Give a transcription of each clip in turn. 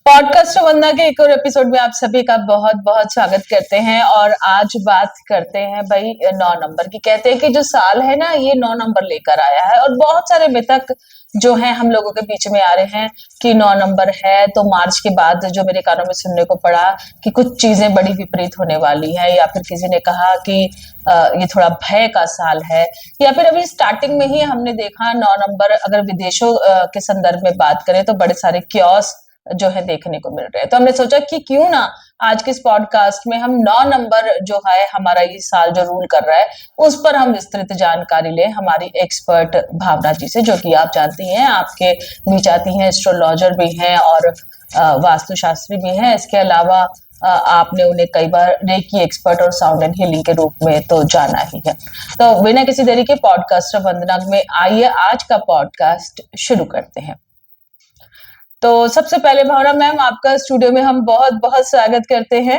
Podcast वंदना के एक और एपिसोड में आप सभी का बहुत बहुत स्वागत करते हैं। और आज बात करते हैं भाई 9 नंबर की। कहते हैं कि जो साल है ना ये 9 नंबर लेकर आया है, और बहुत सारे मिथक जो हैं हम लोगों के बीच में आ रहे हैं कि 9 नंबर है तो मार्च के बाद जो मेरे कानों में सुनने को पड़ा कि कुछ चीजें बड़ी विपरीत होने वाली है, या फिर किसी ने कहा कि ये थोड़ा भय का साल है, या फिर अभी स्टार्टिंग में ही हमने देखा 9 नंबर अगर विदेशों के संदर्भ में बात करें तो बड़े सारे क्योस जो है देखने को मिल रहे हैं। तो हमने सोचा कि क्यों ना आज के इस पॉडकास्ट में हम 9 नंबर जो है हमारा ये साल जो रूल कर रहा है उस पर हम विस्तृत जानकारी लें हमारी एक्सपर्ट भावना जी से, जो कि आप जानती हैं आपके बीच आती हैं, एस्ट्रोलॉजर भी हैं और वास्तुशास्त्री भी हैं। इसके अलावा आपने उन्हें कई बार रेकी एक्सपर्ट और साउंड एंड हीलिंग के रूप में तो जाना ही है। तो बिना किसी देरी के पॉडकास्ट वंदना में आइए आज का पॉडकास्ट शुरू करते हैं। तो सबसे पहले भावना मैम, आपका स्टूडियो में हम बहुत बहुत स्वागत करते हैं।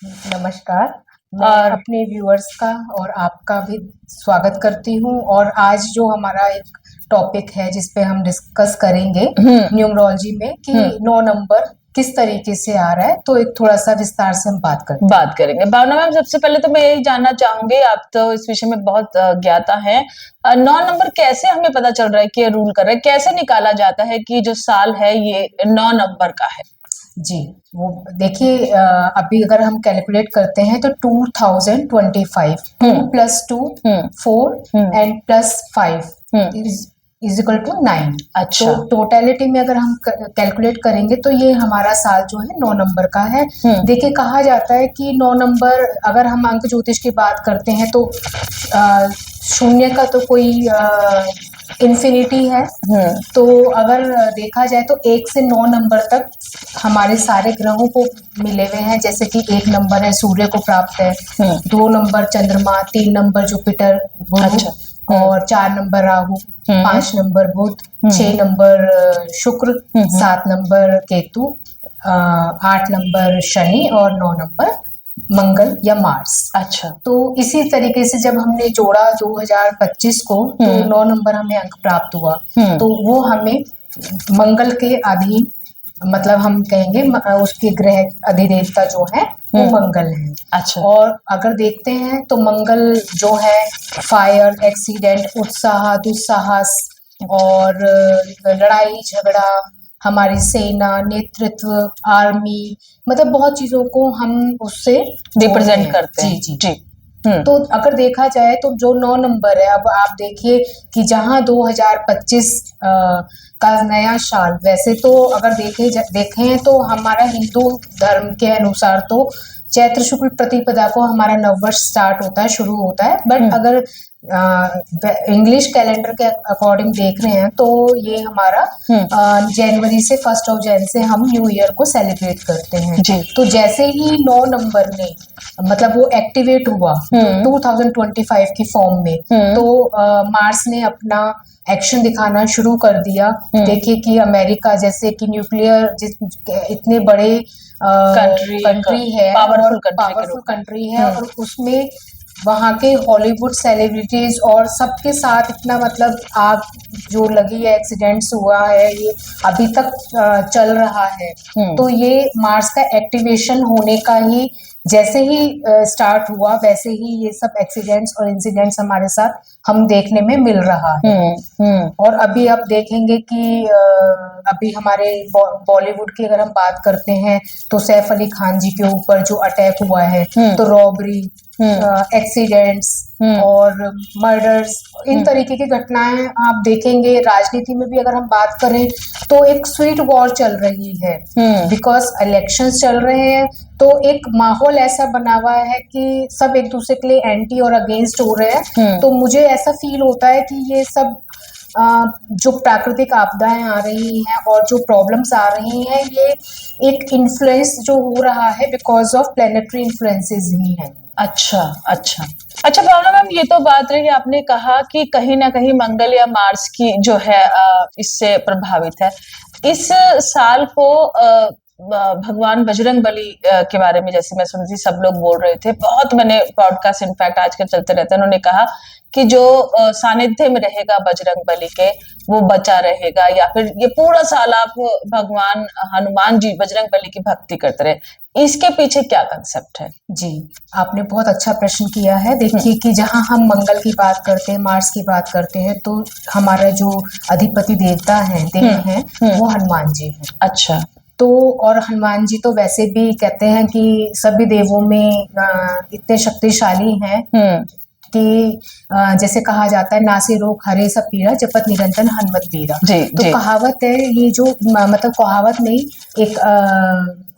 नमस्कार। मैं अपने व्यूअर्स का और आपका भी स्वागत करती हूँ। और आज जो हमारा एक टॉपिक है जिस पे हम डिस्कस करेंगे न्यूमरोलॉजी में कि 9 नंबर किस तरीके से आ रहा है, तो एक थोड़ा सा विस्तार से हम बात करेंगे। भावना मैम, सबसे पहले तो मैं यही जानना चाहूंगी, आप तो इस विषय में बहुत ज्ञाता हैं, 9 नंबर कैसे हमें पता चल रहा है कि रूल कर रहा है, कैसे निकाला जाता है कि जो साल है ये 9 नंबर का है? जी, वो देखिए, अभी अगर हम कैलकुलेट करते हैं तो 2025 2 + 2 4 एंड +5 इज इक्वल टू 9। अच्छा। तो टोटलिटी में अगर हम कैलकुलेट करेंगे तो ये हमारा साल जो है 9 नंबर का है। देखिए, कहा जाता है कि 9 नंबर, अगर हम अंक ज्योतिष की बात करते हैं तो शून्य का तो कोई इन्फिनिटी है। तो अगर देखा जाए तो 1 से 9 नंबर तक हमारे सारे ग्रहों को मिले हुए हैं। जैसे कि 1 नंबर है सूर्य को प्राप्त है, 2 नंबर चंद्रमा, 3 नंबर जुपिटर अच्छा। और 4 नंबर राहु, 5 नंबर बुध, 6 नंबर शुक्र, 7 नंबर केतु, 8 नंबर शनि और 9 नंबर मंगल या मार्स। अच्छा। तो इसी तरीके से जब हमने जोड़ा 2025 को तो 9 नंबर हमें अंक प्राप्त हुआ। तो वो हमें मंगल के अधीन, मतलब हम कहेंगे उसके ग्रह अधिदेवता जो है वो मंगल है। अच्छा। और अगर देखते हैं तो मंगल जो है फायर, एक्सीडेंट, उत्साह, दुस्साहस और लड़ाई झगड़ा, हमारी सेना, नेतृत्व, आर्मी, मतलब बहुत चीजों को हम उससे रिप्रेजेंट करते हैं। जी जी। तो अगर देखा जाए तो जो 9 नंबर है, अब आप देखिए कि जहां 2025 का नया साल, वैसे तो अगर देखें तो हमारा हिंदू धर्म के अनुसार तो चैत्र शुक्ल प्रतिपदा को हमारा नववर्ष स्टार्ट होता है, शुरू होता है। बट अगर इंग्लिश कैलेंडर के अकॉर्डिंग देख रहे हैं तो ये हमारा जनवरी से 1 से हम न्यू ईयर को सेलिब्रेट करते हैं। तो जैसे ही 9 नंबर ने मतलब वो एक्टिवेट हुआ 2025 की फॉर्म में, तो मार्स ने अपना एक्शन दिखाना शुरू कर दिया। देखिए कि अमेरिका जैसे कि न्यूक्लियर इतने बड़े कंट्री है, पावरफुल कंट्री है, और उसमें वहाँ के हॉलीवुड सेलिब्रिटीज और सबके साथ इतना मतलब आग जो लगी है, एक्सीडेंट्स हुआ है, ये अभी तक चल रहा है। तो ये मार्स का एक्टिवेशन होने का ही जैसे ही स्टार्ट हुआ वैसे ही ये सब एक्सीडेंट्स और इंसिडेंट्स हमारे साथ हम देखने में मिल रहा है। और अभी आप देखेंगे कि अभी हमारे बॉलीवुड की अगर हम बात करते हैं तो सैफ अली खान जी के ऊपर जो अटैक हुआ है, तो रॉबरी, एक्सीडेंट्स और मर्डर्स, इन तरीके की घटनाएं आप देखेंगे। राजनीति में भी अगर हम बात करें तो एक स्वीट वॉर चल रही है, बिकॉज इलेक्शंस चल रहे हैं। तो एक माहौल ऐसा बना हुआ है कि सब एक दूसरे के लिए एंटी और अगेंस्ट हो रहे हैं। तो मुझे ऐसा फील होता है कि ये सब जो प्राकृतिक आपदाएं आ रही हैं और जो प्रॉब्लम्स आ रही हैं, ये एक इन्फ्लुएंस जो हो रहा है बिकॉज ऑफ प्लेनेटरी इन्फ्लुएंसेस ही हैं। अच्छा अच्छा अच्छा। भावना मैम, ये तो बात रही, आपने कहा कि कहीं ना कहीं मंगल या मार्स की जो है इससे प्रभावित है। इस साल को भगवान बजरंग बली के बारे में जैसे मैं सुन रही थी, सब लोग बोल रहे थे, बहुत मैंने पॉडकास्ट इनफैक्ट आजकल चलते रहते हैं, उन्होंने कहा कि जो सानिध्य में रहेगा बजरंग बली के वो बचा रहेगा, या फिर ये पूरा साल आप भगवान हनुमान जी बजरंग बली की भक्ति करते रहे। इसके पीछे क्या कंसेप्ट है? जी, आपने बहुत अच्छा प्रश्न किया है। देखिए कि जहाँ हम मंगल की बात करते हैं, मार्स की बात करते हैं, तो हमारा जो अधिपति देवता है, देव हैं, वो हनुमान जी हैं। अच्छा। तो और हनुमान जी तो वैसे भी कहते हैं कि सभी देवों में इतने शक्तिशाली हैं कि जैसे कहा जाता है, नासे रोग हरे सब पीरा जपत निरंतर हनुमत पीरा। तो कहावत है, ये जो मतलब कहावत नहीं, एक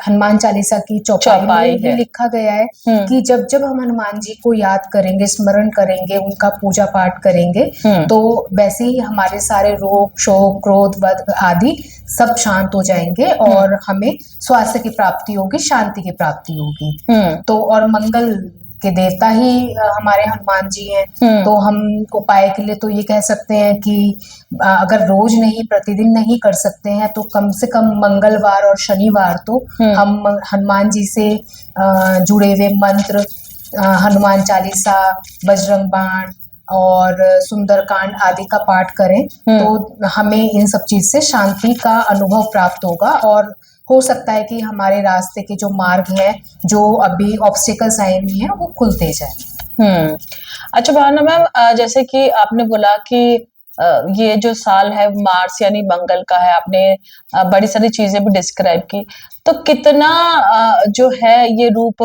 हनुमान चालीसा की चौपाई में ये लिखा गया है कि जब जब हम हनुमान जी को याद करेंगे, स्मरण करेंगे, उनका पूजा पाठ करेंगे, तो वैसे ही हमारे सारे रोग, शोक, क्रोध, वध आदि सब शांत हो जाएंगे और हमें स्वास्थ्य की प्राप्ति होगी, शांति की प्राप्ति होगी। तो और मंगल के देवता ही हमारे हनुमान जी हैं। तो हम उपाय के लिए तो ये कह सकते हैं कि अगर रोज नहीं, प्रतिदिन नहीं कर सकते हैं, तो कम से कम मंगलवार और शनिवार तो हम हनुमान जी से जुड़े हुए मंत्र, हनुमान चालीसा, बजरंग बाण और सुंदरकांड आदि का पाठ करें, तो हमें इन सब चीज से शांति का अनुभव प्राप्त होगा और हो सकता है कि हमारे रास्ते के जो मार्ग है, जो अभी ऑब्स्टिकल्स आए हुए हैं, वो खुलते जाए। अच्छा भावना मैम, जैसे कि आपने बोला कि ये जो साल है मार्स यानी मंगल का है, आपने बड़ी सारी चीजें भी डिस्क्राइब की, तो कितना जो है ये रूप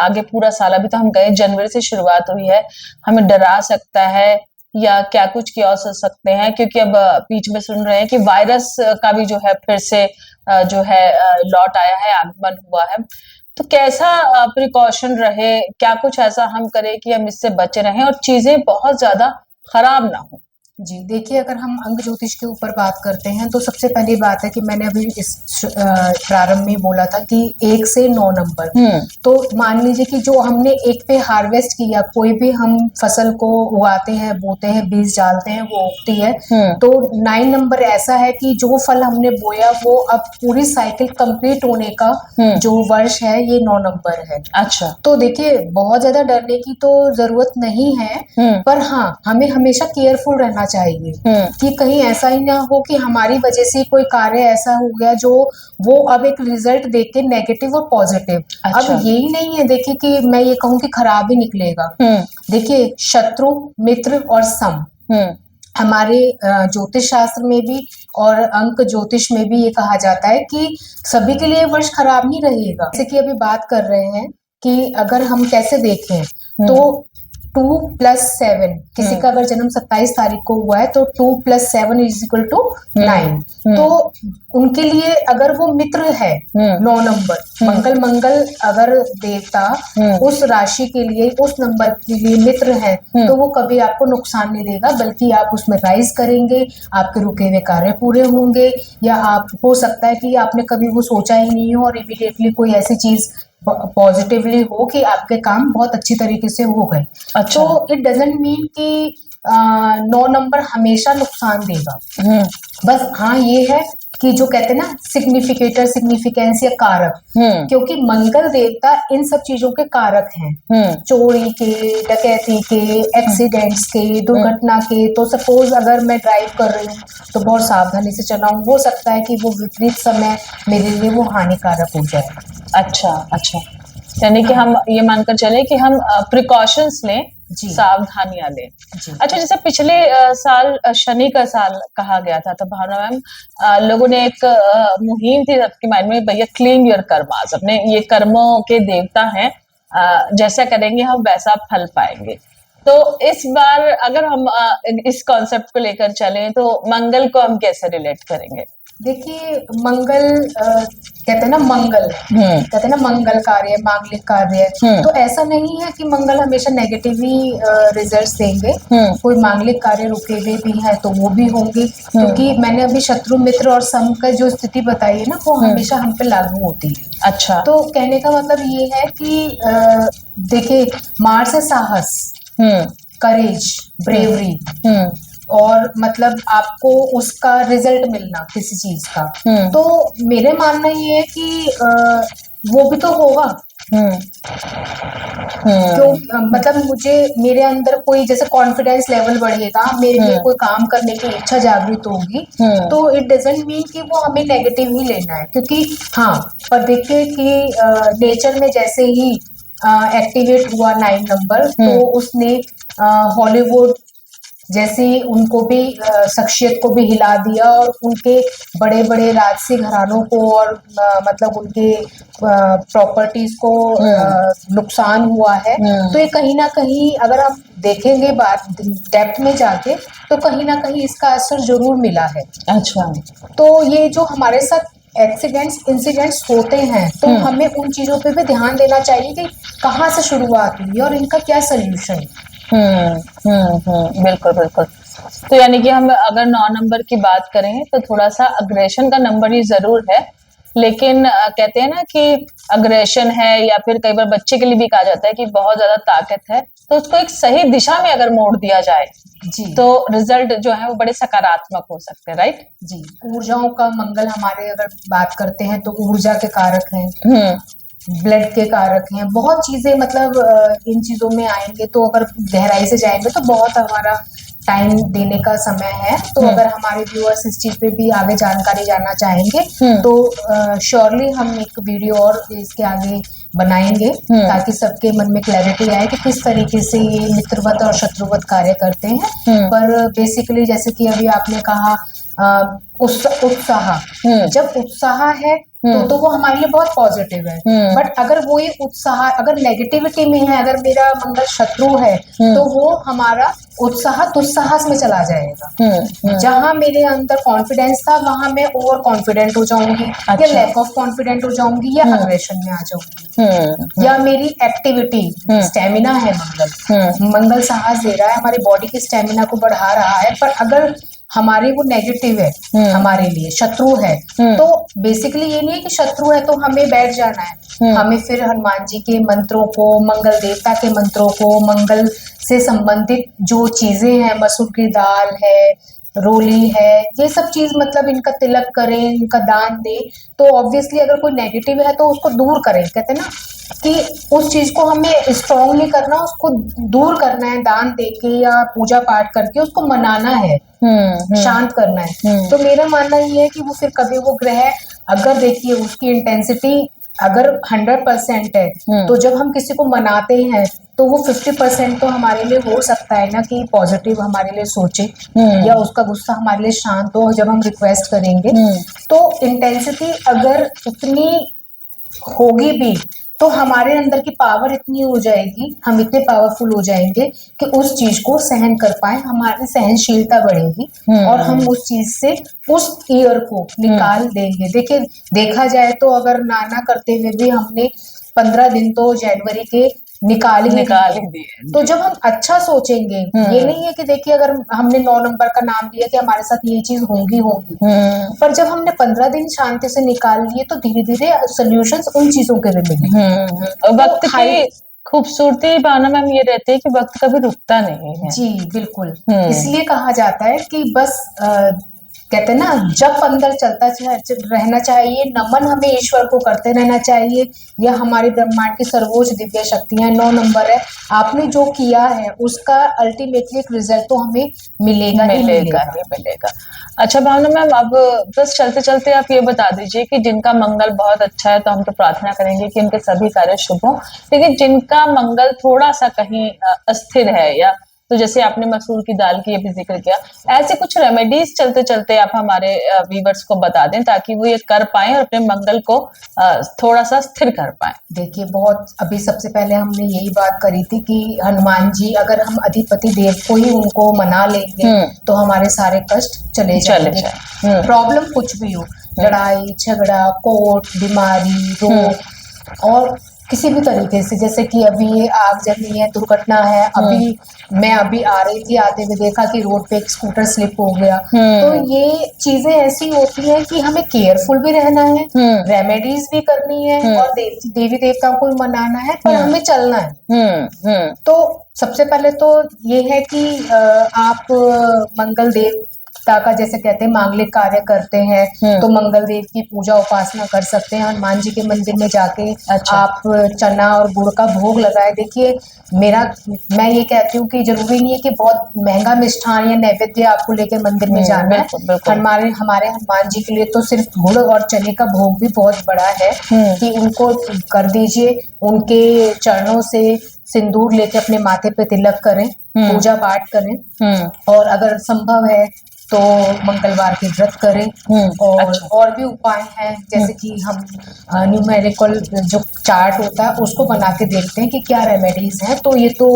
आगे पूरा साल, अभी तो हम गए जनवरी से शुरुआत हुई है, हमें डरा सकता है या क्या कुछ किया हो सकते हैं? क्योंकि अब बीच में सुन रहे हैं कि वायरस का भी जो है फिर से जो है लौट आया है, आगमन हुआ है, तो कैसा प्रिकॉशन रहे, क्या कुछ ऐसा हम करें कि हम इससे बचे रहें और चीजें बहुत ज्यादा खराब ना हो? जी, देखिए अगर हम अंक ज्योतिष के ऊपर बात करते हैं, तो सबसे पहली बात है कि मैंने अभी इस प्रारंभ में बोला था कि 1 से 9 नंबर। तो मान लीजिए कि जो हमने 1 पे हार्वेस्ट किया, कोई भी हम फसल को उगाते हैं, बोते हैं, बीज डालते हैं, वो उगती है, तो 9 नंबर ऐसा है कि जो फल हमने बोया वो अब पूरी साइकिल कंप्लीट होने का जो वर्ष है, ये 9 नंबर है। अच्छा। तो देखिए बहुत ज्यादा डरने की तो जरूरत नहीं है, पर हाँ, हमें हमेशा केयरफुल रहना चाहिए कि कहीं ऐसा ही ना हो कि हमारी वजह से कोई कार्य ऐसा हो गया जो वो अब एक रिजल्ट देख के नेगेटिव और पॉजिटिव। अच्छा। अब यही नहीं है देखिए कि मैं ये कहूँ कि खराब ही निकलेगा। देखिए शत्रु, मित्र और सम, हमारे ज्योतिष शास्त्र में भी और अंक ज्योतिष में भी ये कहा जाता है कि सभी के लिए वर्ष खराब नहीं रहेगा। जैसे कि अभी बात कर रहे हैं कि अगर हम कैसे देखें, तो 2 + 7, किसी का अगर जन्म 27 तारीख को हुआ है तो 2 + 7 = 9। तो उनके लिए अगर वो मित्र है 9 नंबर, मंगल अगर देवता उस राशि के लिए, उस नंबर के लिए मित्र है, तो वो कभी आपको नुकसान नहीं देगा, बल्कि आप उसमें राइज करेंगे, आपके रुके हुए कार्य पूरे होंगे, या आप हो सकता है कि आपने कभी वो सोचा ही नहीं हो और इमीडिएटली कोई ऐसी चीज पॉजिटिवली हो कि आपके काम बहुत अच्छी तरीके से हो गए। अच्छा। तो इट डजंट मीन कि 9 नंबर हमेशा नुकसान देगा। बस हाँ ये है कि जो कहते हैं ना सिग्निफिकेटर, सिग्निफिकेंस या कारक, क्योंकि मंगल देवता इन सब चीजों के कारक हैं, चोरी के, डकैती के, एक्सीडेंट्स के, दुर्घटना के। तो सपोज अगर मैं ड्राइव कर रही हूँ तो बहुत सावधानी से चलाऊं, हो सकता है कि वो विपरीत समय मेरे लिए वो हानिकारक हो जाए। अच्छा अच्छा, यानी कि हम ये मानकर चले कि हम प्रिकॉशंस लें, सावधानियां लें। अच्छा, जैसे पिछले साल शनि का साल कहा गया था, तो भावना मैम लोगों ने एक मुहिम थी सबके माइंड में, भैया क्लीन योर कर्मास, अपने ये कर्मों के देवता हैं, जैसा करेंगे हम वैसा फल पाएंगे। तो इस बार अगर हम इस कॉन्सेप्ट को लेकर चलें तो मंगल को हम कैसे रिलेट करेंगे? देखिए मंगल कहते हैं ना, मंगल कहते हैं ना मंगल कार्य, मांगलिक कार्य, तो ऐसा नहीं है कि मंगल हमेशा नेगेटिव ही रिजल्ट्स देंगे। कोई मांगलिक कार्य रुके हुए भी हैं तो वो भी होंगे, क्योंकि मैंने अभी शत्रु, मित्र और सम का जो स्थिति बताई है ना, वो हमेशा हम पे लागू होती है। अच्छा। तो कहने का मतलब ये है कि देखिए मार्स है साहस, करेज, ब्रेवरी, और मतलब आपको उसका रिजल्ट मिलना किसी चीज का, तो मेरे मानना ये है कि वो भी तो होगा। क्यों मतलब मुझे मेरे अंदर कोई जैसे कॉन्फिडेंस लेवल बढ़ेगा, मेरे लिए कोई काम करने की इच्छा जागृत होगी, तो इट डजंट मीन कि वो हमें नेगेटिव ही लेना है। क्योंकि हाँ, पर देखिए कि नेचर में जैसे ही एक्टिवेट हुआ 9 नंबर, तो उसने हॉलीवुड जैसे उनको भी शख्सियत को भी हिला दिया, और उनके बड़े बड़े राजसी घरानों को और मतलब उनके प्रॉपर्टीज को नुकसान हुआ है। तो ये कहीं ना कहीं अगर आप देखेंगे बात डेप्थ में जाके, तो कहीं ना कहीं इसका असर जरूर मिला है। अच्छा, तो ये जो हमारे साथ एक्सीडेंट्स इंसिडेंट्स होते हैं, तो हमें उन चीजों पे भी ध्यान देना चाहिए कि कहाँ से शुरुआत हुई और इनका क्या सोल्यूशन है। बिल्कुल बिल्कुल। तो यानी कि हम अगर 9 नंबर की बात करें तो थोड़ा सा अग्रेशन का नंबर ही जरूर है, लेकिन कहते हैं ना कि अग्रेशन है, या फिर कई बार बच्चे के लिए भी कहा जाता है कि बहुत ज्यादा ताकत है, तो उसको एक सही दिशा में अगर मोड़ दिया जाए जी, तो रिजल्ट जो है वो बड़े सकारात्मक हो सकते हैं, राइट जी। ऊर्जाओं का मंगल हमारे अगर बात करते हैं तो ऊर्जा के कारक हैं, ब्लड के कारक हैं, बहुत चीजें मतलब इन चीजों में आएंगे तो अगर गहराई से जाएंगे तो बहुत हमारा टाइम देने का समय है। तो अगर हमारे व्यूअर्स इस चीज पे भी आगे जानकारी जानना चाहेंगे तो श्योरली हम एक वीडियो और इसके आगे बनाएंगे, ताकि सबके मन में क्लैरिटी आए कि किस तरीके से ये मित्रवत और शत्रुवत कार्य करते हैं। पर बेसिकली जैसे कि अभी आपने कहा उत्साह, जब उत्साह है तो वो हमारे लिए बहुत पॉजिटिव है। बट अगर वो ये उत्साह अगर नेगेटिविटी में है, अगर मेरा मंगल शत्रु है, तो वो हमारा उत्साह दुस्साहस में चला जाएगा। जहां मेरे अंदर कॉन्फिडेंस था, वहां मैं ओवर कॉन्फिडेंट हो जाऊंगी, या लैक ऑफ कॉन्फिडेंट हो जाऊंगी, या अग्रेशन में आ जाऊंगी, या मेरी एक्टिविटी स्टेमिना है, मंगल साहस दे रहा है, हमारी बॉडी की स्टेमिना को बढ़ा रहा है, पर अगर हमारे वो नेगेटिव है, हमारे लिए शत्रु है, तो बेसिकली ये नहीं है कि शत्रु है तो हमें बैठ जाना है। हमें फिर हनुमान जी के मंत्रों को, मंगल देवता के मंत्रों को, मंगल से संबंधित जो चीजें हैं, मसूर की दाल है, रोली है, ये सब चीज मतलब इनका तिलक करें, इनका दान दें। तो ऑब्वियसली अगर कोई नेगेटिव है तो उसको दूर करें। कहते हैं ना कि उस चीज को हमें स्ट्रॉन्ग नहीं करना, उसको दूर करना है, दान देके या पूजा पाठ करके उसको मनाना है, शांत करना है। तो मेरा मानना ये है कि वो फिर कभी वो ग्रह अगर देखिए उसकी इंटेंसिटी अगर 100% है, तो जब हम किसी को मनाते हैं तो वो 50% तो हमारे लिए हो सकता है ना कि पॉजिटिव हमारे लिए सोचे, या उसका गुस्सा हमारे लिए शांत हो जब हम रिक्वेस्ट करेंगे। तो इंटेंसिटी अगर उतनी होगी भी, तो हमारे अंदर की पावर इतनी हो जाएगी, हम इतने पावरफुल हो जाएंगे कि उस चीज को सहन कर पाए, हमारी सहनशीलता बढ़ेगी, और हम उस चीज से उस ईयर को निकाल देंगे। देखिए, देखा जाए तो अगर नाना करते हुए भी हमने 15 दिन तो जनवरी के निकाल ही दिए। तो जब हम अच्छा सोचेंगे, ये नहीं है कि देखिए अगर हमने 9 नंबर का नाम दिया कि हमारे साथ ये चीज होगी, पर जब हमने 15 दिन शांति से निकाल लिए तो धीरे धीरे सोल्यूशंस उन चीजों के भी मिले। वक्त की खूबसूरती भावना मैम ये रहती है कि वक्त कभी रुकता नहीं है। जी बिल्कुल, इसलिए कहा जाता है कि बस कहते हैं ना, जब अंदर चलता रहना चाहिए, नमन हमें ईश्वर को करते रहना चाहिए। यह हमारे ब्रह्मांड की सर्वोच्च दिव्य शक्तियां, 9 नंबर है, आपने जो किया है उसका अल्टीमेटली एक रिजल्ट तो हमें मिलेगा ही मिलेगा। अच्छा भावना मैम, अब बस चलते चलते आप ये बता दीजिए कि जिनका मंगल बहुत अच्छा है तो हम तो प्रार्थना करेंगे कि उनके सभी कार्य शुभ हों, लेकिन जिनका मंगल थोड़ा सा कहीं अस्थिर है, या तो जैसे आपने मसूर की दाल की ये भी जिक्र किया, ऐसे कुछ रेमेडीज चलते चलते आप हमारे व्यूअर्स को बता दें ताकि वो ये कर पाएं और अपने मंगल को थोड़ा सा स्थिर कर पाएं। देखिए, बहुत अभी सबसे पहले हमने यही बात करी थी कि हनुमान जी, अगर हम अधिपति देव को ही उनको मना लेंगे तो हमारे सारे कष्ट चले जाएंगे। प्रॉब्लम कुछ भी हो, लड़ाई झगड़ा, कोर्ट, बीमारी, रोग, और किसी भी तरीके से, जैसे कि अभी आग जमी है, दुर्घटना है, अभी मैं आ रही थी, आते हुए देखा कि रोड पे एक स्कूटर स्लिप हो गया। तो ये चीजें ऐसी होती हैं कि हमें केयरफुल भी रहना है, रेमेडीज भी करनी है और देवी देवताओं को भी मनाना है, पर हमें चलना है। तो सबसे पहले तो ये है कि आप मंगल देवता का, जैसे कहते हैं मांगलिक कार्य करते हैं, तो मंगल देव की पूजा उपासना कर सकते हैं। हनुमान जी के मंदिर में जाके आप चना और गुड़ का भोग लगाए। देखिए मैं ये कहती हूँ कि जरूरी नहीं है कि बहुत महंगा मिष्ठान या नैवेद्य आपको लेके मंदिर में जाना है। हमारे हनुमान जी के लिए तो सिर्फ गुड़ और चने का भोग भी बहुत बड़ा है कि उनको कर दीजिए। उनके चरणों से सिंदूर लेके अपने माथे पे तिलक करें, पूजा पाठ करें, और अगर संभव है तो मंगलवार के व्रत करें। और भी उपाय हैं, जैसे कि हम न्यूमेरिकल जो चार्ट होता है उसको बना के देखते हैं कि क्या रेमेडीज हैं। तो ये तो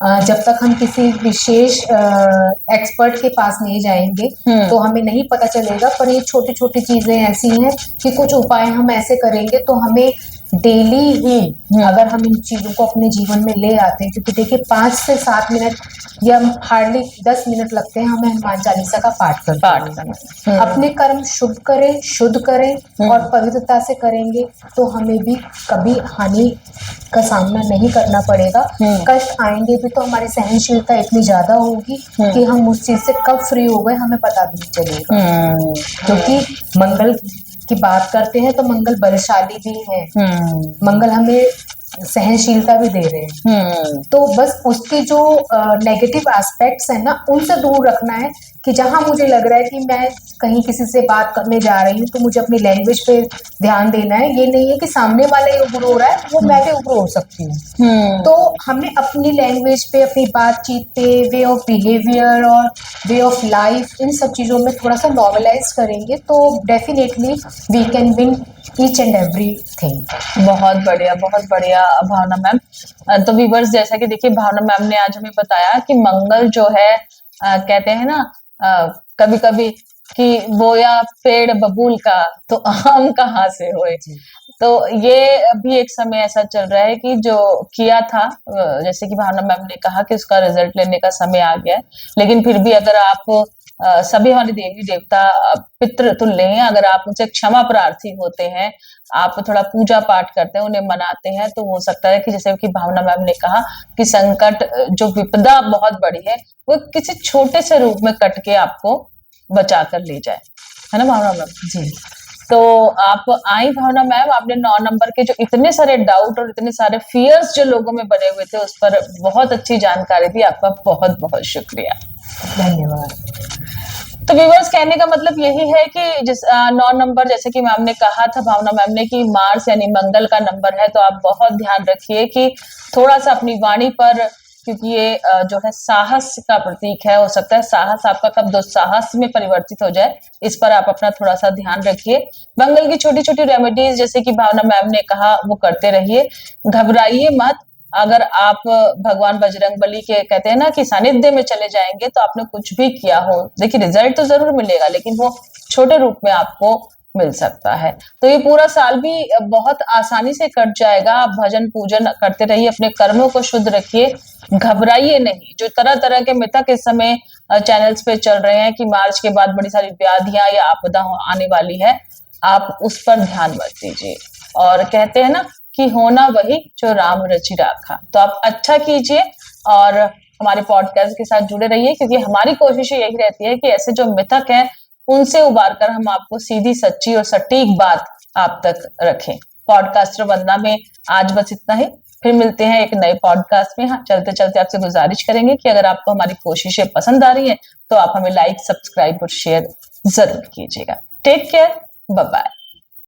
जब तक हम किसी विशेष एक्सपर्ट के पास नहीं जाएंगे तो हमें नहीं पता चलेगा। पर ये छोटी छोटी चीजें ऐसी हैं कि कुछ उपाय हम ऐसे करेंगे तो हमें डेली ही, अगर हम इन चीजों को अपने जीवन में ले आते हैं, क्योंकि देखिए 5 से 7 मिनट या हार्डली 10 मिनट लगते हैं हमें हनुमान चालीसा का पाठ करना। अपने कर्म शुभ करें, शुद्ध करें और पवित्रता से करेंगे तो हमें भी कभी हानि का सामना नहीं करना पड़ेगा। कष्ट आएंगे भी तो हमारी सहनशीलता इतनी ज्यादा होगी कि हम उस चीज से कब फ्री हो गए हमें पता भी नहीं चलेगा। क्योंकि मंगल की बात करते हैं तो मंगल बलशाली भी है, मंगल हमें सहनशीलता भी दे रहे हैं। तो बस उसके जो नेगेटिव एस्पेक्ट्स हैं ना, उनसे दूर रखना है। कि जहां मुझे लग रहा है कि मैं कहीं किसी से बात करने जा रही हूँ तो मुझे अपनी लैंग्वेज पे ध्यान देना है। ये नहीं है कि सामने वाला ही उग्र हो रहा है वो मैं भी उग्र हो सकती हूँ। तो हमें अपनी लैंग्वेज पे, अपनी बातचीत पे, वे ऑफ बिहेवियर और वे ऑफ लाइफ, इन सब चीजों में थोड़ा सा नॉर्मलाइज करेंगे तो definitely we can win each and everything. बहुत बढ़िया भावना मैम। तो व्यूअर्स, जैसा कि देखिए भावना मैम ने आज हमें बताया कि मंगल जो है कहते हैं ना कभी कभी कि बोया पेड़ बबूल का तो आम कहाँ से होए। तो ये भी एक समय ऐसा चल रहा है कि जो किया था, जैसे कि भावना मैम ने कहा कि उसका रिजल्ट लेने का समय आ गया है, लेकिन फिर भी अगर आप सभी हमारे देवी देवता पितृ तुल्य हैं, अगर आप उनसे क्षमा प्रार्थी होते हैं, आप थोड़ा पूजा पाठ करते हैं, उन्हें मनाते हैं, तो हो सकता है कि जैसे कि भावना मैम ने कहा कि संकट, जो विपदा बहुत बड़ी है, वो किसी छोटे से रूप में कट के आपको बचा कर ले जाए, है ना भावना मैम? जी। तो आप आई भावना मैम, आपने 9 नंबर के जो इतने सारे डाउट और इतने सारे फियर्स जो लोगों में बने हुए थे उस पर बहुत अच्छी जानकारी दी। आपका बहुत बहुत शुक्रिया, धन्यवाद। तो व्यूअर्स, कहने का मतलब यही है कि 9 नंबर, जैसे कि मैम ने कहा था भावना मैम ने कि मार्स यानी मंगल का नंबर है, तो आप बहुत ध्यान रखिए कि थोड़ा सा अपनी वाणी पर, क्योंकि ये जो है साहस का प्रतीक है, हो सकता है साहस आपका कब दुस्साहस में परिवर्तित हो जाए, इस पर आप अपना थोड़ा सा ध्यान रखिए। मंगल की छोटी छोटी रेमेडीज जैसे कि भावना मैम ने कहा वो करते रहिए, घबराइए मत। अगर आप भगवान बजरंगबली के कहते हैं ना कि सानिध्य में चले जाएंगे तो आपने कुछ भी किया हो, देखिए रिजल्ट तो जरूर मिलेगा लेकिन वो छोटे रूप में आपको मिल सकता है। तो ये पूरा साल भी बहुत आसानी से कट जाएगा। आप भजन पूजन करते रहिए, अपने कर्मों को शुद्ध रखिए, घबराइए नहीं। जो तरह तरह के मिथक इस समय चैनल्स पे चल रहे हैं कि मार्च के बाद बड़ी सारी व्याधियां या आपदा आने वाली है, आप उस पर ध्यान मत दीजिए। और कहते हैं ना कि होना वही जो राम रचि राखा। तो आप अच्छा कीजिए और हमारे पॉडकास्ट के साथ जुड़े रहिए, क्योंकि हमारी कोशिश यही रहती है कि ऐसे जो मिथक हैं उनसे उबार कर हम आपको सीधी, सच्ची और सटीक बात आप तक रखें। पॉडकास्टर वंदना में आज बस इतना ही, फिर मिलते हैं एक नए पॉडकास्ट में। हाँ, चलते चलते आपसे गुजारिश करेंगे कि अगर आपको हमारी कोशिशें पसंद आ रही हैं तो आप हमें लाइक, सब्सक्राइब और शेयर जरूर कीजिएगा। Take care, bye bye.